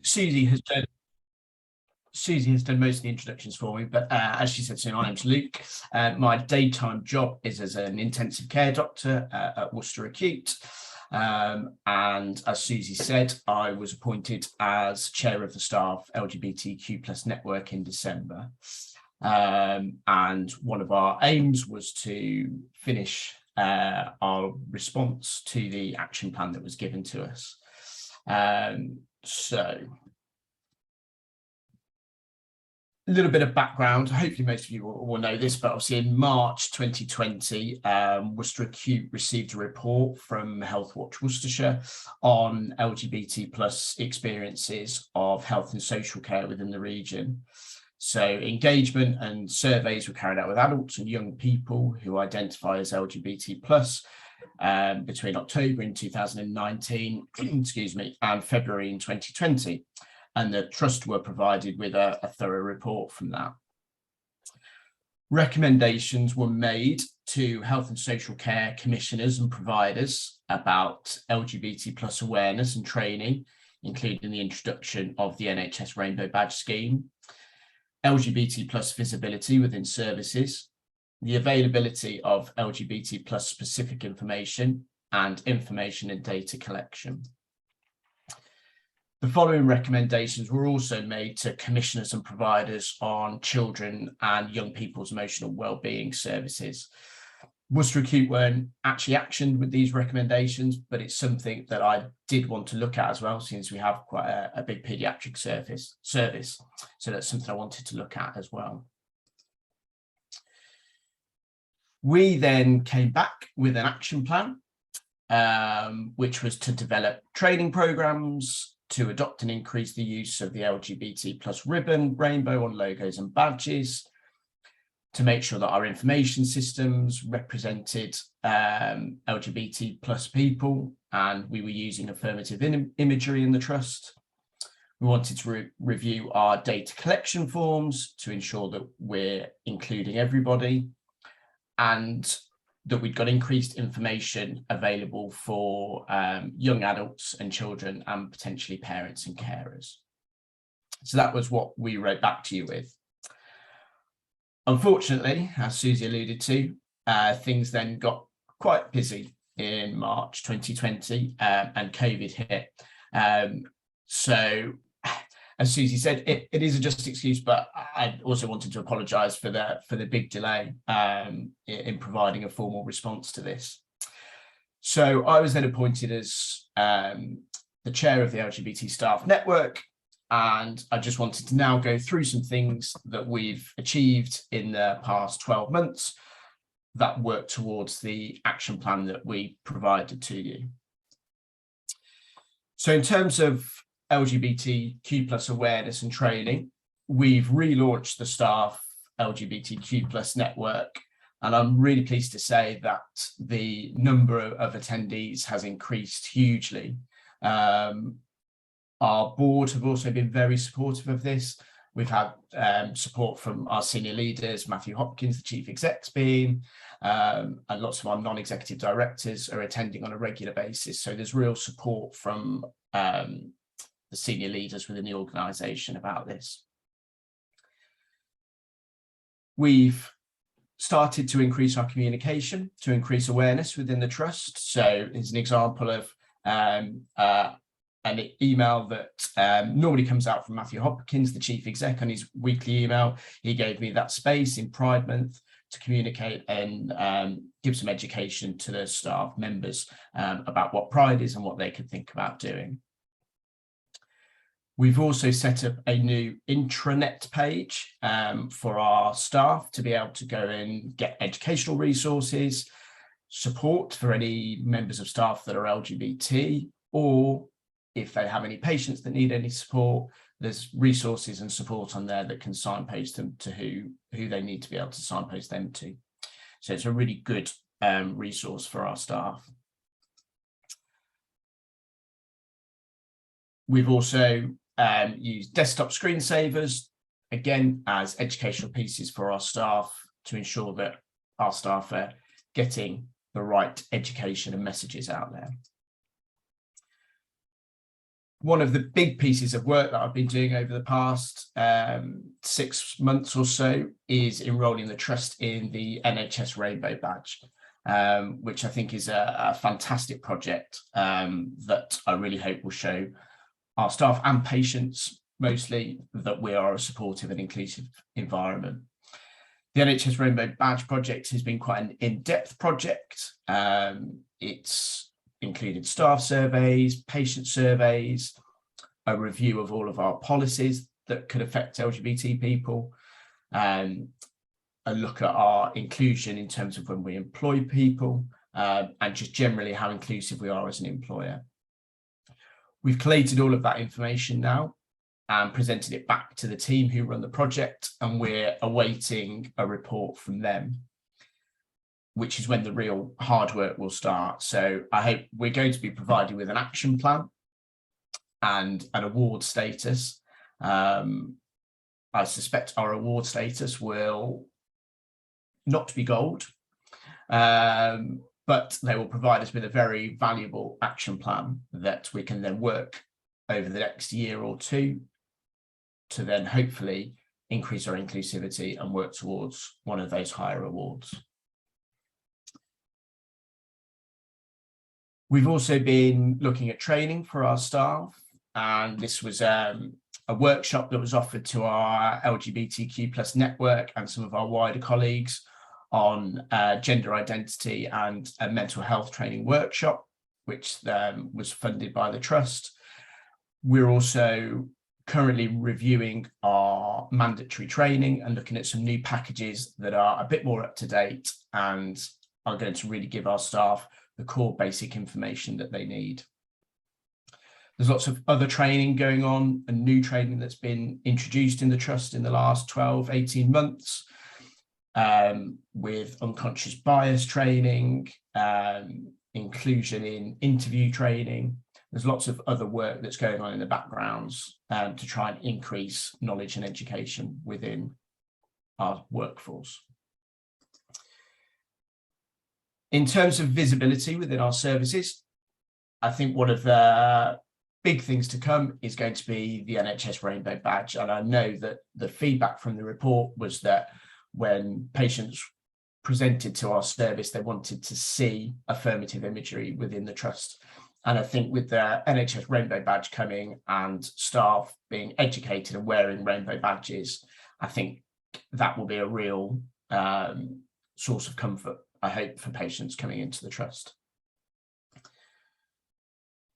Susie has done most of the introductions for me, but as she said, so my name's Luke. My daytime job is as an intensive care doctor at Worcester Acute. And as Susie said, I was appointed as chair of the staff LGBTQ plus network in December. And one of our aims was to finish our response to the action plan that was given to us. So a little bit of background. Hopefully most of you will know this, but obviously in March 2020, Worcester Acute received a report from Health Watch Worcestershire on LGBT plus experiences of health and social care within the region. So engagement and surveys were carried out with adults and young people who identify as LGBT plus between October in 2019, excuse me, and February in 2020. And the trust were provided with a thorough report from that. Recommendations were made to health and social care commissioners and providers about LGBT plus awareness and training, including the introduction of the NHS Rainbow Badge Scheme, LGBT plus visibility within services, the availability of LGBT plus specific information, and information and data collection. The following recommendations were also made to commissioners and providers on children and young people's emotional wellbeing services. Worcester Acute weren't actually actioned with these recommendations, but it's something that I did want to look at as well, since we have quite a big paediatric service. So that's something I wanted to look at as well. We then came back with an action plan, which was to develop training programs, to adopt and increase the use of the LGBT plus ribbon, rainbow on logos and badges, to make sure that our information systems represented LGBT plus people, and we were using affirmative imagery in the trust. We wanted to review our data collection forms to ensure that we're including everybody, and that we'd got increased information available for young adults and children and potentially parents and carers. So that was what we wrote back to you with. Unfortunately, as Susie alluded to, things then got quite busy in March 2020 and COVID hit. So as Susie said, it is a just excuse, but I also wanted to apologise for the big delay in providing a formal response to this. So I was then appointed as the chair of the LGBT staff network, and I just wanted to now go through some things that we've achieved in the past 12 months that work towards the action plan that we provided to you. So in terms of LGBTQ plus awareness and training, we've relaunched the staff LGBTQ plus network, and I'm really pleased to say that the number of attendees has increased hugely. Our board have also been very supportive of this. We've had support from our senior leaders, Matthew Hopkins, the chief exec's been, and lots of our non-executive directors are attending on a regular basis. So there's real support from the senior leaders within the organisation about this. We've started to increase our communication, to increase awareness within the trust. So as an example of an email that normally comes out from Matthew Hopkins, the chief exec, on his weekly email. He gave me that space in Pride Month to communicate and give some education to the staff members about what Pride is and what they could think about doing. We've also set up a new intranet page for our staff to be able to go and get educational resources, support for any members of staff that are LGBT, or if they have any patients that need any support, there's resources and support on there that can signpost them to who they need to be able to signpost them to. So it's a really good resource for our staff. We've also used desktop screensavers, again, as educational pieces for our staff to ensure that our staff are getting the right education and messages out there. One of the big pieces of work that I've been doing over the past 6 months or so is enrolling the trust in the NHS Rainbow Badge, which I think is a fantastic project that I really hope will show our staff and patients mostly that we are a supportive and inclusive environment. The NHS Rainbow Badge project has been quite an in-depth project. It's included staff surveys, patient surveys, a review of all of our policies that could affect LGBT people, a look at our inclusion in terms of when we employ people, and just generally how inclusive we are as an employer. We've collated all of that information now and presented it back to the team who run the project, and we're awaiting a report from them, which is when the real hard work will start. So I hope we're going to be provided with an action plan and an award status. I suspect our award status will not be gold, but they will provide us with a very valuable action plan that we can then work over the next year or two to then hopefully increase our inclusivity and work towards one of those higher awards. We've also been looking at training for our staff, and this was a workshop that was offered to our LGBTQ+ network and some of our wider colleagues on gender identity and a mental health training workshop, which was funded by the Trust. We're also currently reviewing our mandatory training and looking at some new packages that are a bit more up to date and are going to really give our staff the core basic information that they need. There's lots of other training going on and new training that's been introduced in the Trust in the last 12, 18 months, with unconscious bias training, inclusion in interview training. There's lots of other work that's going on in the backgrounds to try and increase knowledge and education within our workforce. In terms of visibility within our services, I think one of the big things to come is going to be the NHS Rainbow Badge. And I know that the feedback from the report was that when patients presented to our service, they wanted to see affirmative imagery within the Trust. And I think with the NHS Rainbow Badge coming and staff being educated and wearing rainbow badges, I think that will be a real source of comfort, I hope, for patients coming into the Trust.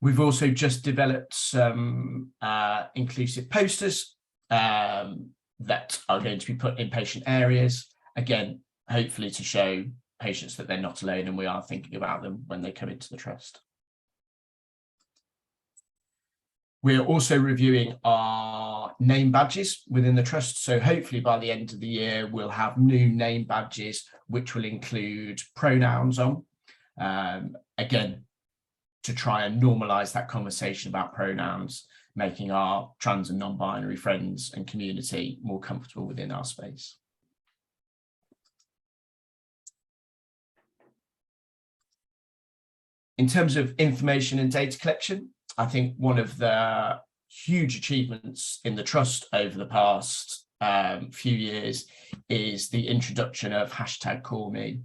We've also just developed some inclusive posters that are going to be put in patient areas, again, hopefully to show patients that they're not alone and we are thinking about them when they come into the Trust. We're also reviewing our name badges within the Trust. So hopefully by the end of the year, we'll have new name badges, which will include pronouns on, again, to try and normalise that conversation about pronouns, making our trans and non-binary friends and community more comfortable within our space. In terms of information and data collection, I think one of the huge achievements in the Trust over the past few years is the introduction of #CallMe.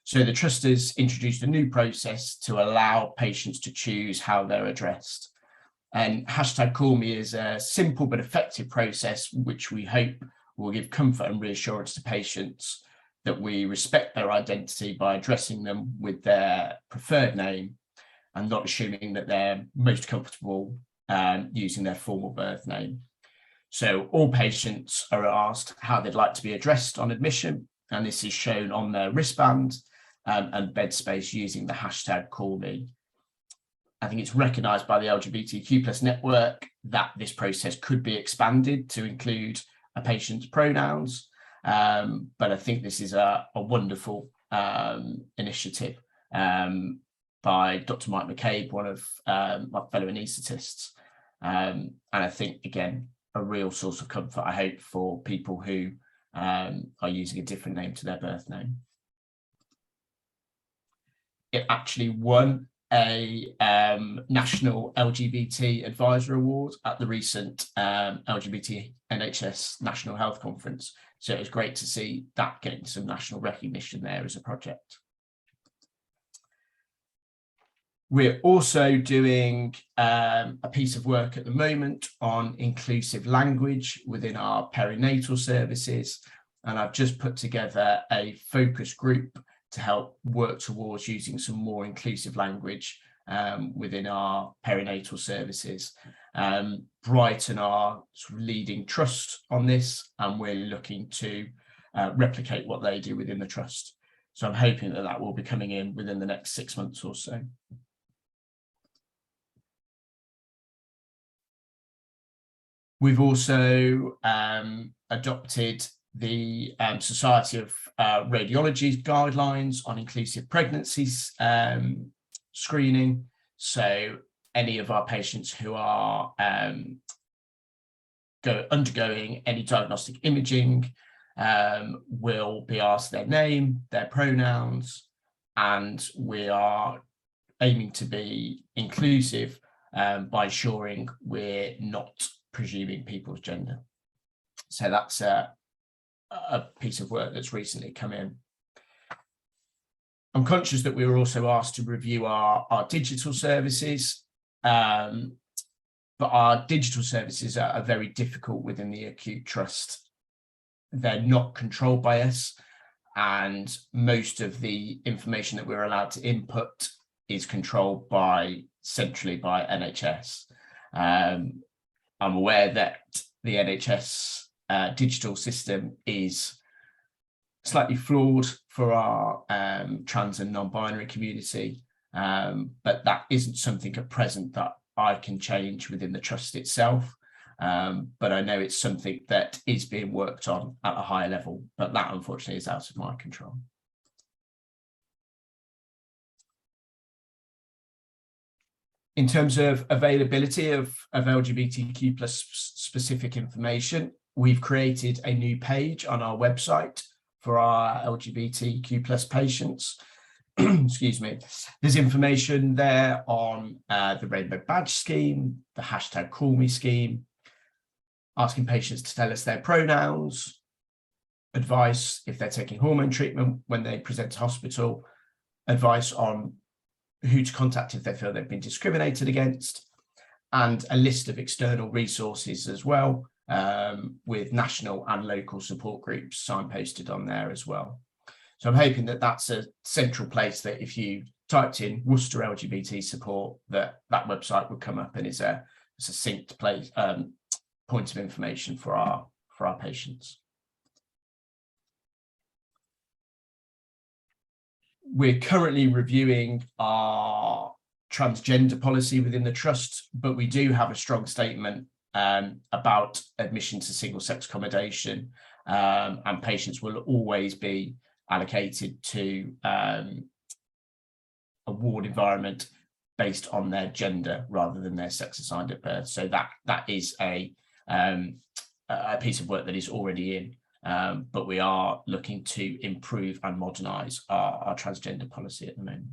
So the Trust has introduced a new process to allow patients to choose how they're addressed. And #CallMe is a simple but effective process which we hope will give comfort and reassurance to patients that we respect their identity by addressing them with their preferred name and not assuming that they're most comfortable using their formal birth name. So all patients are asked how they'd like to be addressed on admission, and this is shown on their wristband and bed space using the #CallMe. I think it's recognised by the LGBTQ+ network that this process could be expanded to include a patient's pronouns, but I think this is a wonderful initiative by Dr. Mike McCabe, one of my fellow anaesthetists. And I think, again, a real source of comfort, I hope, for people who are using a different name to their birth name. It actually won a national LGBT advisor award at the recent LGBT NHS National Health Conference. So it was great to see that getting some national recognition there as a project. We're also doing a piece of work at the moment on inclusive language within our perinatal services. And I've just put together a focus group to help work towards using some more inclusive language within our perinatal services. Brighton are sort of leading trust on this, and we're looking to replicate what they do within the trust. So I'm hoping that that will be coming in within the next 6 months or so. We've also adopted the Society of Radiology's guidelines on inclusive pregnancies screening. So any of our patients who are undergoing any diagnostic imaging will be asked their name, their pronouns, and we are aiming to be inclusive by ensuring we're not presuming people's gender. So that's a piece of work that's recently come in. I'm conscious that we were also asked to review our digital services, but our digital services are very difficult within the acute trust. They're not controlled by us, and most of the information that we're allowed to input is controlled centrally by NHS. I'm aware that the NHS digital system is slightly flawed for our trans and non-binary community, but that isn't something at present that I can change within the trust itself. But I know it's something that is being worked on at a higher level, but that unfortunately is out of my control. In terms of availability of LGBTQ plus specific information, we've created a new page on our website for our LGBTQ plus patients. Excuse me. There's information there on the Rainbow Badge scheme, the hashtag Call Me scheme, asking patients to tell us their pronouns, advice if they're taking hormone treatment when they present to hospital, advice on who to contact if they feel they've been discriminated against, and a list of external resources as well, with national and local support groups signposted on there as well. So I'm hoping that that's a central place that if you typed in Worcester LGBT support, that website would come up and is a succinct place, point of information for our patients. We're currently reviewing our transgender policy within the trust, but we do have a strong statement about admission to single-sex accommodation, and patients will always be allocated to a ward environment based on their gender rather than their sex assigned at birth. So that is a piece of work that is already in. But we are looking to improve and modernise our transgender policy at the moment.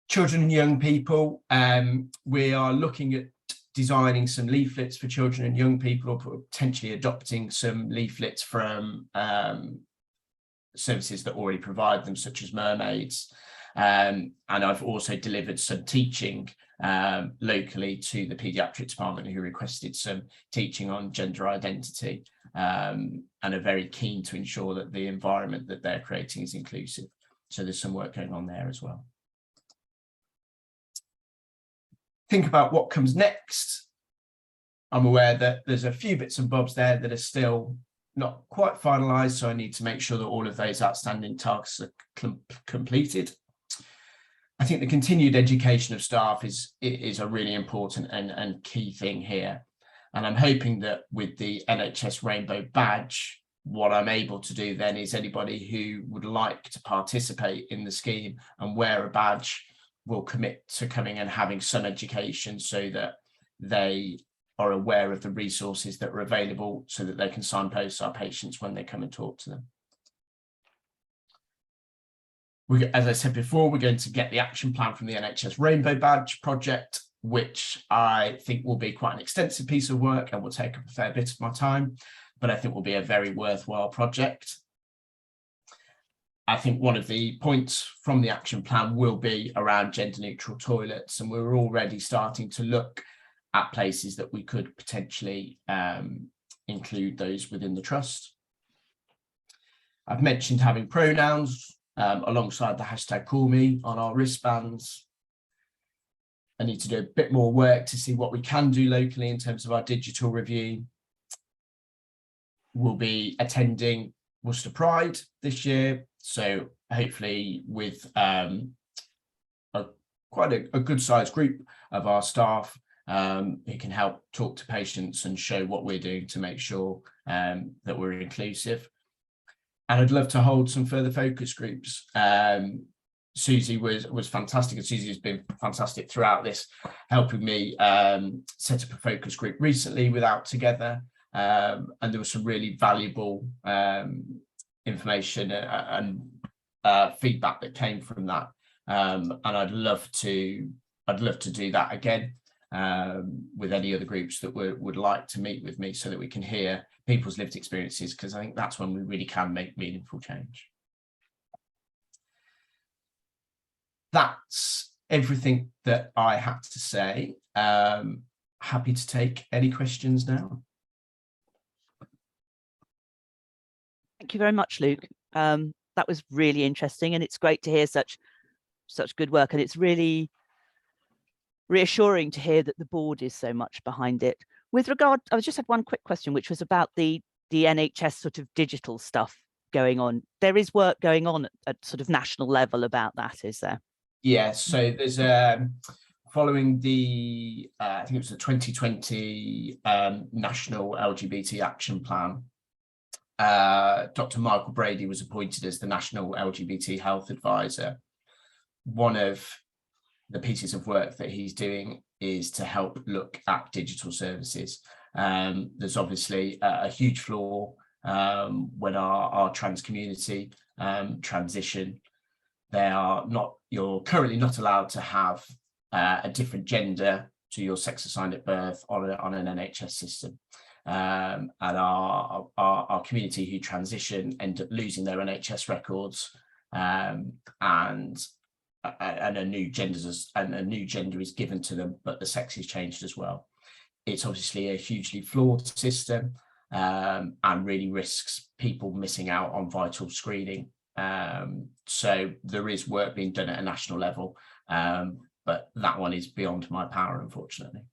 Children and young people, we are looking at designing some leaflets for children and young people, or potentially adopting some leaflets from services that already provide them, such as Mermaids. And I've also delivered some teaching locally to the paediatric department, who requested some teaching on gender identity, and are very keen to ensure that the environment that they're creating is inclusive. So there's some work going on there as well. Think about what comes next. I'm aware that there's a few bits and bobs there that are still not quite finalised, so I need to make sure that all of those outstanding tasks are completed. I think the continued education of staff is a really important and key thing here. And I'm hoping that with the NHS Rainbow Badge, what I'm able to do then is anybody who would like to participate in the scheme and wear a badge will commit to coming and having some education, so that they are aware of the resources that are available, so that they can signpost our patients when they come and talk to them. As I said before, we're going to get the action plan from the NHS Rainbow Badge project, which I think will be quite an extensive piece of work and will take up a fair bit of my time, but I think will be a very worthwhile project. I think one of the points from the action plan will be around gender neutral toilets, and we're already starting to look at places that we could potentially include those within the trust. I've mentioned having pronouns alongside the hashtag call me on our wristbands. I need to do a bit more work to see what we can do locally in terms of our digital review. We'll be attending Worcester Pride this year, so hopefully with quite a good sized group of our staff who can help talk to patients and show what we're doing to make sure that we're inclusive. And I'd love to hold some further focus groups. Susie was fantastic, and Susie has been fantastic throughout this, helping me set up a focus group recently with Out Together, and there was some really valuable information and feedback that came from that, and I'd love to do that again with any other groups that would like to meet with me, so that we can hear people's lived experiences, because I think that's when we really can make meaningful change. That's everything that I had to say. Happy to take any questions now. Thank you very much, Luke. That was really interesting, and it's great to hear such good work, and it's really reassuring to hear that the board is so much behind it. With regard, I just had one quick question, which was about the NHS sort of digital stuff going on. There is work going on at sort of national level about that, is there? Yes, so there's following the I think it was the 2020 National LGBT Action Plan. Dr. Michael Brady was appointed as the National LGBT Health Advisor. One of the pieces of work that he's doing is to help look at digital services. There's obviously a huge flaw when our trans community transition. You're currently not allowed to have a different gender to your sex assigned at birth on an NHS system. And our community who transition end up losing their NHS records, and a new gender is given to them, but the sex is changed as well. It's obviously a hugely flawed system, and really risks people missing out on vital screening. So there is work being done at a national level, but that one is beyond my power, unfortunately.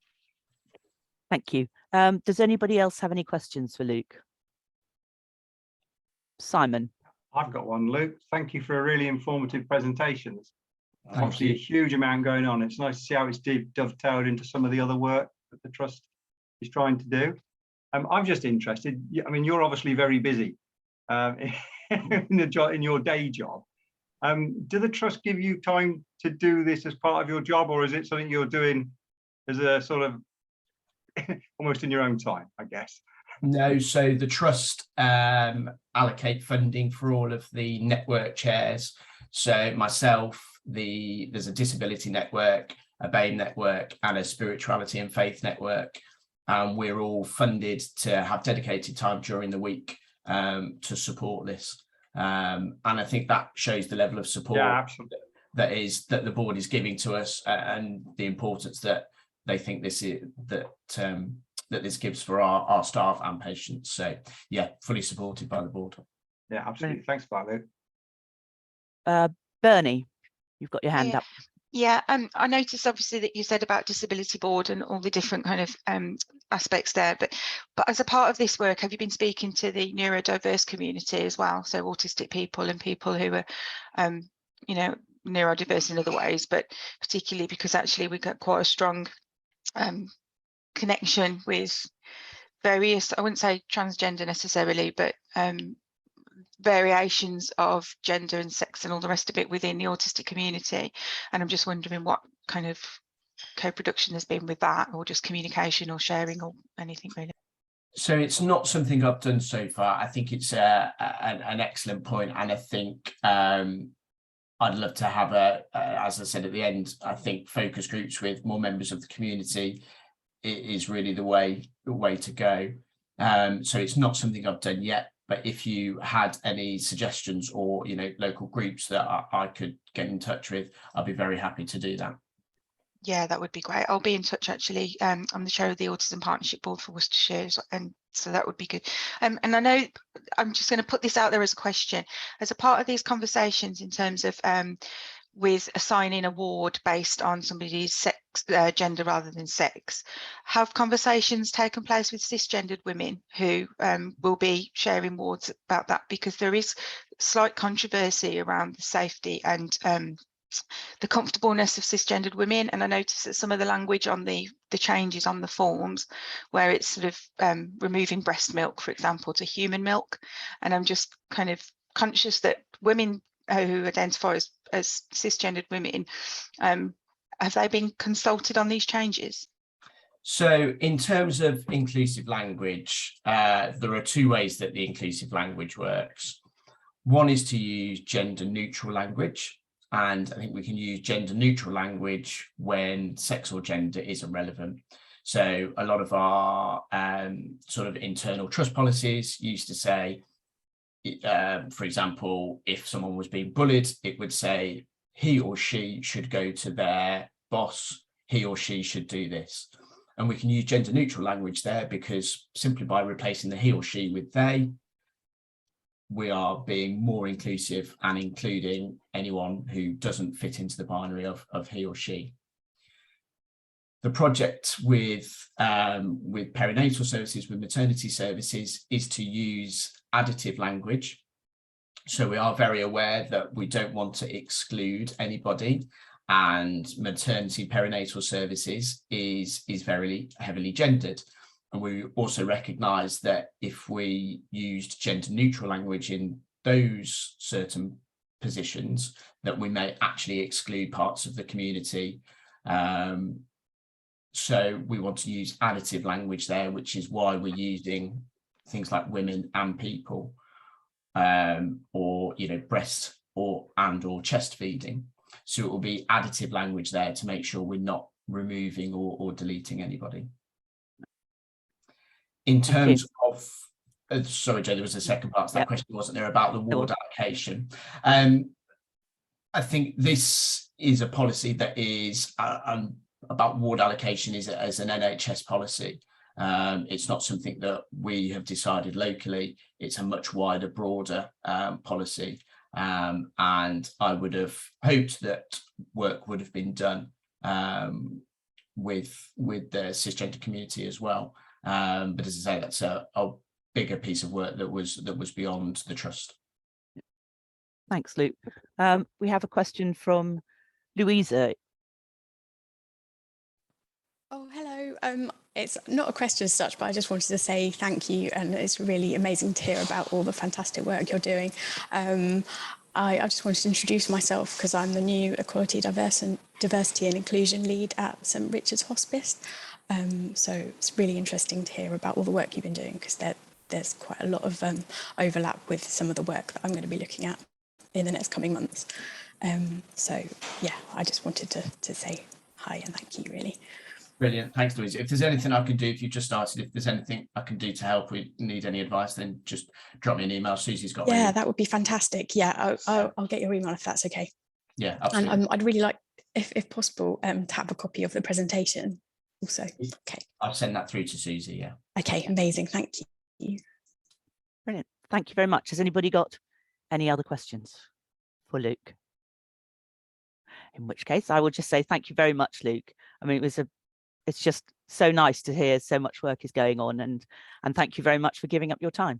Thank you. Does anybody else have any questions for Luke? Simon. I've got one, Luke. Thank you for a really informative presentation. There's obviously a huge amount going on. It's nice to see how it's dovetailed into some of the other work that the Trust is trying to do. I'm just interested, I mean, you're obviously very busy in your day job. Do the Trust give you time to do this as part of your job, or is it something you're doing as a sort of almost in your own time, I guess? No, so the Trust allocate funding for all of the network chairs. So myself, there's a disability network, a BAME network, and a spirituality and faith network. We're all funded to have dedicated time during the week to support this. And I think that shows the level of support that the board is giving to us, and the importance that they think this is that this gives for our staff and patients. So yeah, fully supported by the board. Yeah, absolutely. Thanks for that, Luke. Bernie, you've got your hand up. Yeah, I noticed obviously that you said about disability board and all the different kind of aspects there, but as a part of this work, have you been speaking to the neurodiverse community as well? So autistic people and people who are, you know, neurodiverse in other ways, but particularly because actually we got quite a strong connection with various, I wouldn't say transgender necessarily, but variations of gender and sex and all the rest of it within the autistic community. And I'm just wondering what kind of co-production there's been with that, or just communication or sharing or anything really. So it's not something I've done so far. I think it's an excellent point, and I think I'd love to have as I said at the end, I think focus groups with more members of the community is really the way to go. So it's not something I've done yet, but if you had any suggestions or local groups that I could get in touch with, I'd be very happy to do that. Yeah, that would be great. I'll be in touch actually. I'm the chair of the Autism Partnership Board for Worcestershire, and so that would be good. And I know I'm just going to put this out there as a question. As a part of these conversations in terms of with assigning a ward based on somebody's sex, gender rather than sex, have conversations taken place with cisgendered women who will be sharing wards about that? Because there is slight controversy around the safety and the comfortableness of cisgendered women, and I noticed that some of the language on the changes on the forms, where it's sort of removing breast milk, for example, to human milk, and I'm just kind of conscious that women who identify as cisgendered women, have they been consulted on these changes? So in terms of inclusive language, there are two ways that the inclusive language works. One is to use gender neutral language. And I think we can use gender neutral language when sex or gender isn't relevant. So a lot of our sort of internal trust policies used to say, for example, if someone was being bullied, it would say he or she should go to their boss, he or she should do this. And we can use gender neutral language there because simply by replacing the he or she with they, we are being more inclusive and including anyone who doesn't fit into the binary of he or she. The project with perinatal services, with maternity services, is to use additive language. So we are very aware that we don't want to exclude anybody, and maternity perinatal services is very heavily gendered. And we also recognise that if we used gender neutral language in those certain positions, that we may actually exclude parts of the community. So we want to use additive language there, which is why we're using things like women and people, or breast or chest feeding. So it will be additive language there to make sure we're not removing or deleting anybody. In terms of, sorry, Joe, there was a second part to that question, wasn't there, about the ward allocation? I think this is a policy that is about ward allocation is as an NHS policy. It's not something that we have decided locally. It's a much wider, broader policy. And I would have hoped that work would have been done with the cisgender community as well. But as I say, that's a bigger piece of work that was beyond the trust. Thanks, Luke. We have a question from Louisa. Oh, hello. It's not a question as such, but I just wanted to say thank you, and it's really amazing to hear about all the fantastic work you're doing. I just wanted to introduce myself because I'm the new Equality, Diversity and Inclusion Lead at St Richard's Hospice. So it's really interesting to hear about all the work you've been doing, because there's quite a lot of overlap with some of the work that I'm going to be looking at in the next coming months. So yeah, I just wanted to say hi and thank you, really. Brilliant. Thanks, Louise. If there's anything I can do, if you just started, if there's anything I can do to help, we need any advice, then just drop me an email. Susie's got my email. That would be fantastic. Yeah, I'll get your email if that's okay. Yeah, absolutely. And I'd really like, if possible, to have a copy of the presentation also. Okay. I'll send that through to Susie, yeah. Okay, amazing. Thank you. Brilliant. Thank you very much. Has anybody got any other questions for Luke? In which case, I will just say thank you very much, Luke. I mean, it's just so nice to hear so much work is going on, and thank you very much for giving up your time.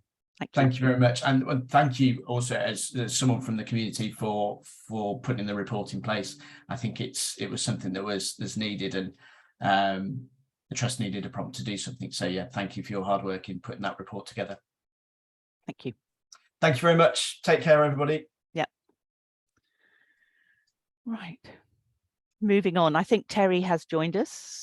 Thank you very much, and thank you also as someone from the community for putting the report in place. I think it was something that was needed, and the trust needed a prompt to do something. So yeah, thank you for your hard work in putting that report together. Thank you. Thank you very much. Take care, everybody. Yeah. Right. Moving on. I think Terry has joined us.